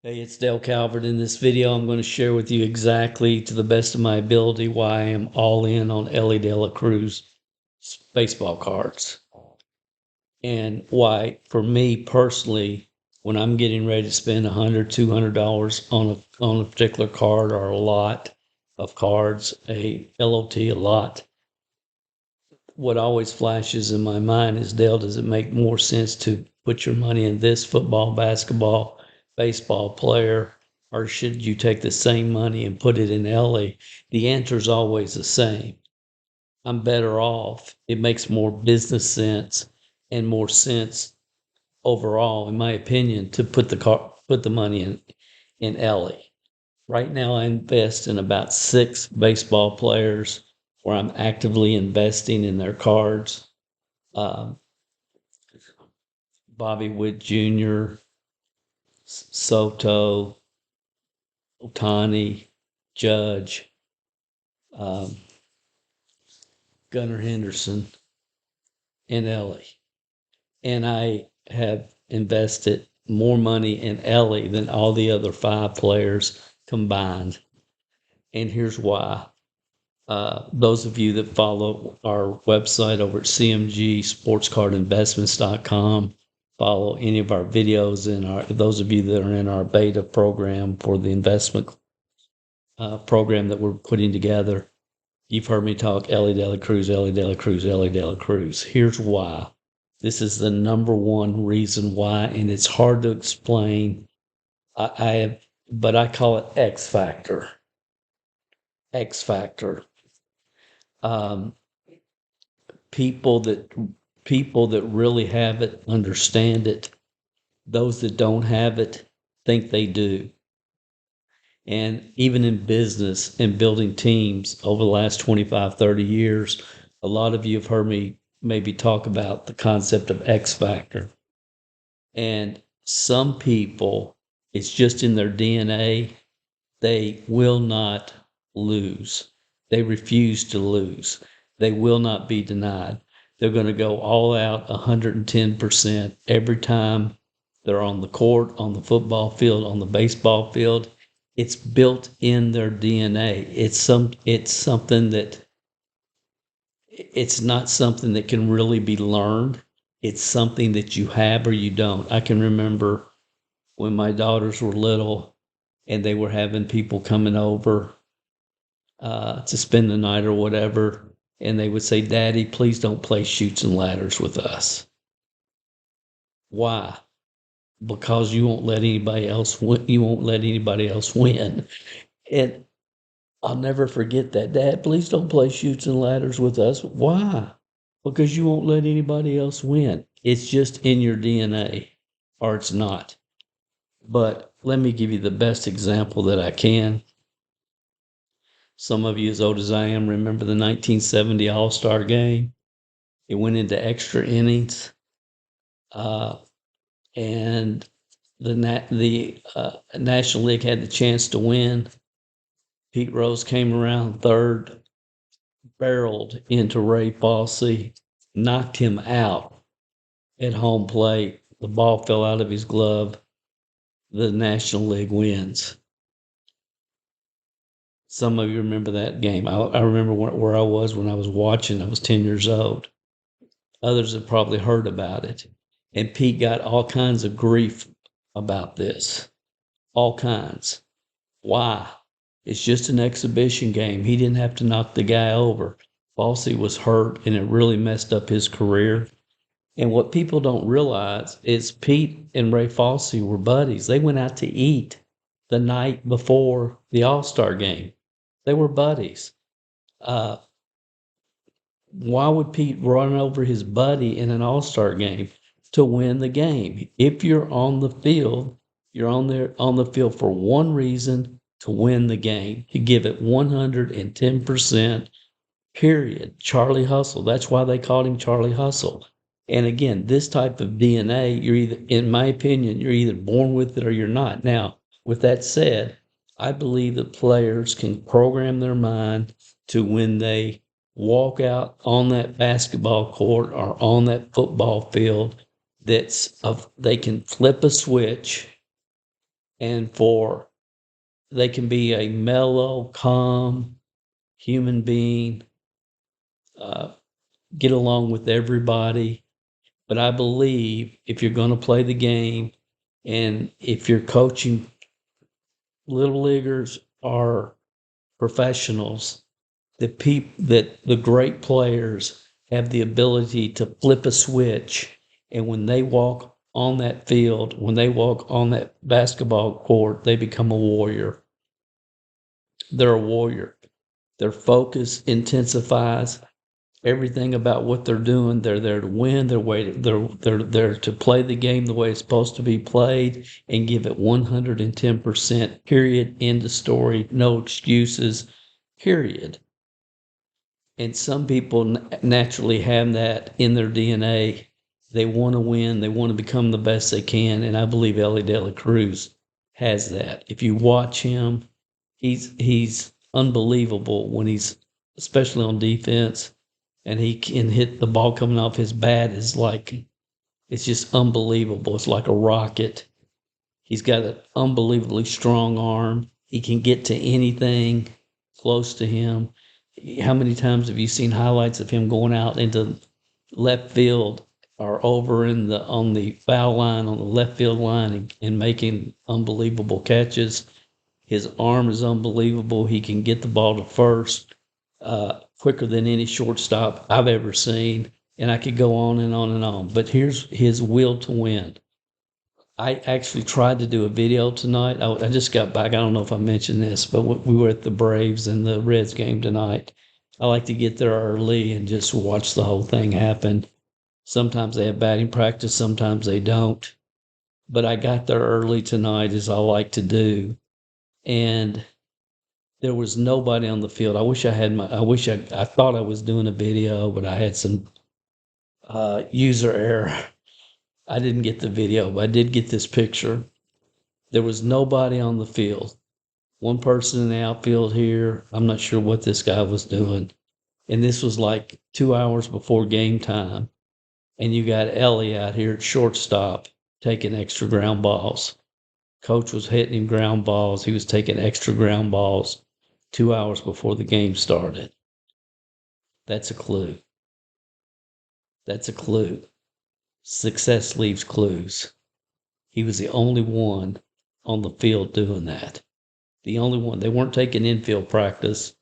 Hey, it's Dale Calvert. In this video, I'm going to share with you exactly, to the best of my ability, why I am all in on Elly Cruz baseball cards. And why, for me personally, when I'm getting ready to spend $100, $200 on a particular card or a lot of cards, a LOT, a lot, what always flashes in my mind is, Dale, does it make more sense to put your money in this football, basketball, baseball player, or should you take the same money and put it in Elly? The answer is always the same. I'm better off. It makes more business sense and more sense overall, in my opinion, to put the money in Elly. Right now, I invest in about 6 baseball players where I'm actively investing in their cards. Bobby Witt Jr., Soto, Ohtani, Judge, um, Gunnar Henderson, and Elly. And I have invested more money in Elly than all the other 5 players combined. And here's why. Those of you that follow our website over at cmgsportscardinvestments.com, follow any of our videos, and those of you that are in our beta program for the investment program that we're putting together, you've heard me talk Elly Cruz, Elly Cruz, Elly Cruz. Here's why. This is the number one reason why, and it's hard to explain. But I call it X factor. X factor. People that really have it understand it. Those that don't have it think they do. And even in business and building teams over the last 25, 30 years, a lot of you have heard me maybe talk about the concept of X factor. And some people, it's just in their DNA, they will not lose. They refuse to lose. They will not be denied. They're going to go all out 110% every time they're on the court, on the football field, on the baseball field. It's built in their DNA. It's something that, it's not something that can really be learned. It's something that you have or you don't. I can remember when my daughters were little and they were having people coming over to spend the night or whatever, and they would say, "Daddy, please don't play Chutes and Ladders with us." Why? Because you won't let anybody else win. You won't let anybody else win. And I'll never forget that. "Dad, please don't play Chutes and Ladders with us." Why? Because you won't let anybody else win. It's just in your DNA, or it's not. But let me give you the best example that I can. Some of you, as old as I am, remember the 1970 All-Star Game. It went into extra innings, and the National League had the chance to win. Pete Rose came around third, barreled into Ray Fosse, knocked him out at home plate. The ball fell out of his glove. The National League wins. Some of you remember that game. I remember where I was when I was watching. I was 10 years old. Others have probably heard about it. And Pete got all kinds of grief about this. All kinds. Why? It's just an exhibition game. He didn't have to knock the guy over. Fosse was hurt, and it really messed up his career. And what people don't realize is Pete and Ray Fosse were buddies. They went out to eat the night before the All-Star game. They were buddies. Why would Pete run over his buddy in an All-Star game? To win the game. If you're on the field, you're on the field for one reason: to win the game, to give it 110%, period. Charlie Hustle. That's why they called him Charlie Hustle. And again, this type of DNA, you're either, in my opinion, you're either born with it or you're not. Now, with that said, I believe that players can program their mind to, when they walk out on that basketball court or on that football field, they can flip a switch and they can be a mellow, calm human being, uh, get along with everybody. But I believe if you're going to play the game, and if you're coaching little leaguers or professionals, that the great players have the ability to flip a switch, and when they walk on that field, when they walk on that basketball court, they become a warrior. They're a warrior. Their focus intensifies. Everything about what they're doing, they're there to win. They're there to play the game the way it's supposed to be played and give it 110%. Period. End of story. No excuses. Period. And some people naturally have that in their DNA. They want to win. They want to become the best they can. And I believe Elly De La Cruz has that. If you watch him, he's unbelievable when he's, especially on defense, and he can hit the ball coming off his bat is like, it's just unbelievable. It's like a rocket. He's got an unbelievably strong arm. He can get to anything close to him. How many times have you seen highlights of him going out into left field or over on the foul line, on the left field line, and making unbelievable catches? His arm is unbelievable. He can get the ball to first quicker than any shortstop I've ever seen. And I could go on and on and on. But here's his will to win. I actually tried to do a video tonight. I just got back. I don't know if I mentioned this, but we were at the Braves and the Reds game tonight. I like to get there early and just watch the whole thing happen. Sometimes they have batting practice, sometimes they don't. But I got there early tonight, as I like to do. And there was nobody on the field. I thought I was doing a video, but I had some user error. I didn't get the video, but I did get this picture. There was nobody on the field. One person in the outfield here. I'm not sure what this guy was doing. And this was like 2 hours before game time. And you got Elly out here at shortstop taking extra ground balls. Coach was hitting him ground balls. He was taking extra ground balls 2 hours before the game started. That's a clue. That's a clue. Success leaves clues. He was the only one on the field doing that. The only one. They weren't taking infield practice.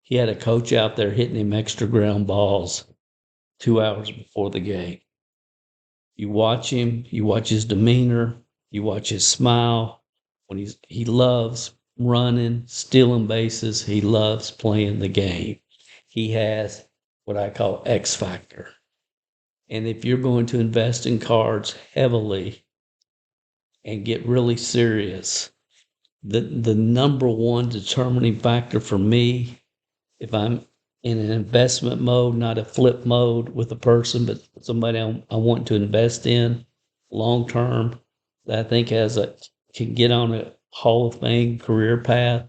He had a coach out there hitting him extra ground balls 2 hours before the game. You watch him, you watch his demeanor, you watch his smile. When he loves running, stealing bases, he loves playing the game. He has what I call X factor. And if you're going to invest in cards heavily and get really serious, the number one determining factor for me, if I'm in an investment mode, not a flip mode with a person, but somebody I want to invest in long term, that I think can get on a Hall of Fame career path,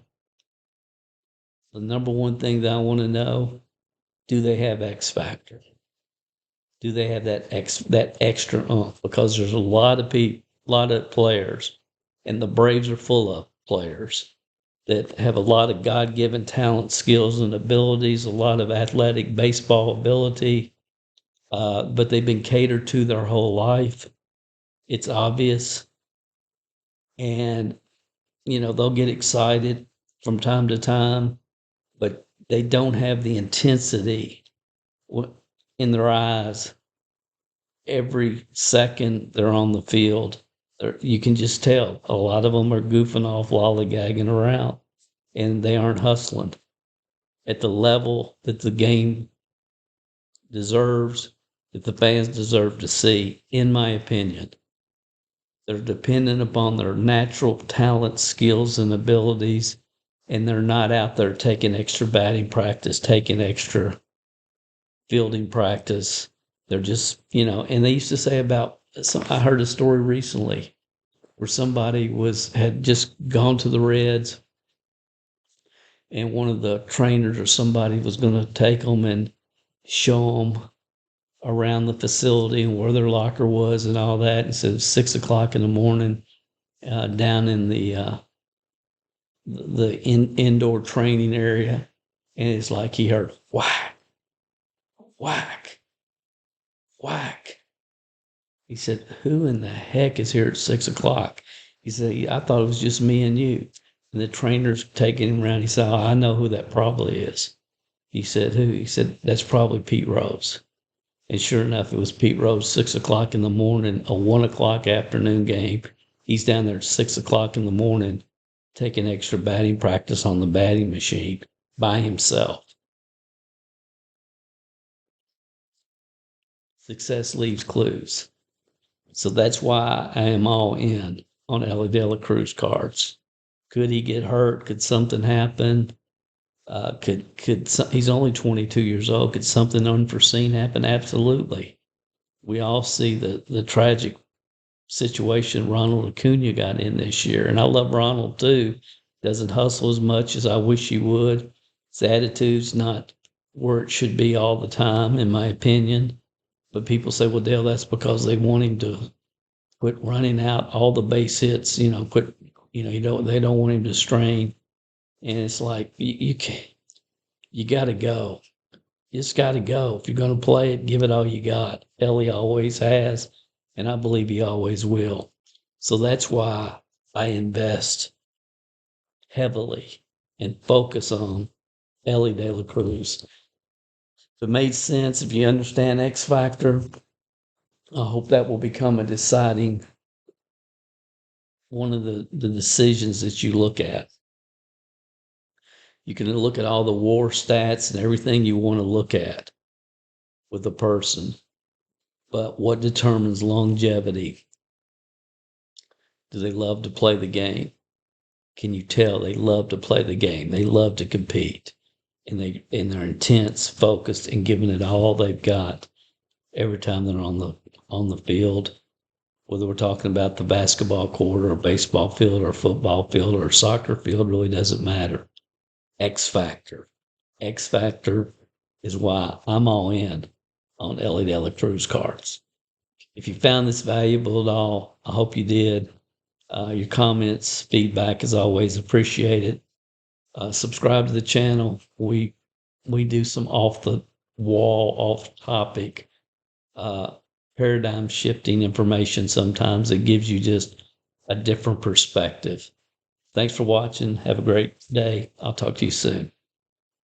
the number one thing that I want to know, do they have X factor? Do they have that extra oomph? Because there's a lot of players, and the Braves are full of players that have a lot of God-given talent, skills, and abilities, a lot of athletic baseball ability, but they've been catered to their whole life. It's obvious. And, they'll get excited from time to time, but they don't have the intensity in their eyes every second they're on the field. You can just tell a lot of them are goofing off, lollygagging around, and they aren't hustling at the level that the game deserves, that the fans deserve to see, in my opinion. They're dependent upon their natural talent, skills, and abilities, and they're not out there taking extra batting practice, taking extra fielding practice. They're just, and they used to say I heard a story recently where somebody had just gone to the Reds, and one of the trainers or somebody was going to take them and show them around the facility and where their locker was and all that. And so it was 6 o'clock in the morning, down in the indoor training area, and it's like he heard whack, whack, whack. He said, "Who in the heck is here at 6 o'clock?" He said, "I thought it was just me and you." And the trainer's taking him around. He said, "Oh, I know who that probably is." He said, "Who?" He said, "That's probably Pete Rose." And sure enough, it was Pete Rose, 6 o'clock in the morning, a 1 o'clock afternoon game. He's down there at 6 o'clock in the morning taking extra batting practice on the batting machine by himself. Success leaves clues. So that's why I am all in on Elly De La Cruz cards. Could he get hurt? Could something happen? He's only 22 years old. Could something unforeseen happen? Absolutely. We all see the tragic situation Ronald Acuna got in this year, and I love Ronald too. Doesn't hustle as much as I wish he would. His attitude's not where it should be all the time, in my opinion. But people say, "Well, Dale, that's because they want him to quit running out all the base hits. Quit. They don't want him to strain." And it's like you can't. You got to go. You just got to go. If you're going to play it, give it all you got. Elly always has, and I believe he always will. So that's why I invest heavily and focus on Elly De La Cruz. If it made sense, if you understand X Factor, I hope that will become a deciding one of the decisions that you look at. You can look at all the WAR stats and everything you want to look at with a person. But what determines longevity? Do they love to play the game? Can you tell they love to play the game? They love to compete. And they're intense, focused, and giving it all they've got every time they're on the field. Whether we're talking about the basketball court or a baseball field or a football field or a soccer field, really doesn't matter. X Factor. X Factor is why I'm all in on Elly De La Cruz cards. If you found this valuable at all, I hope you did. Your comments, feedback is always appreciated. Subscribe to the channel. We do some off the wall, off topic, paradigm shifting information sometimes that gives you just a different perspective. Thanks for watching. Have a great day. I'll talk to you soon.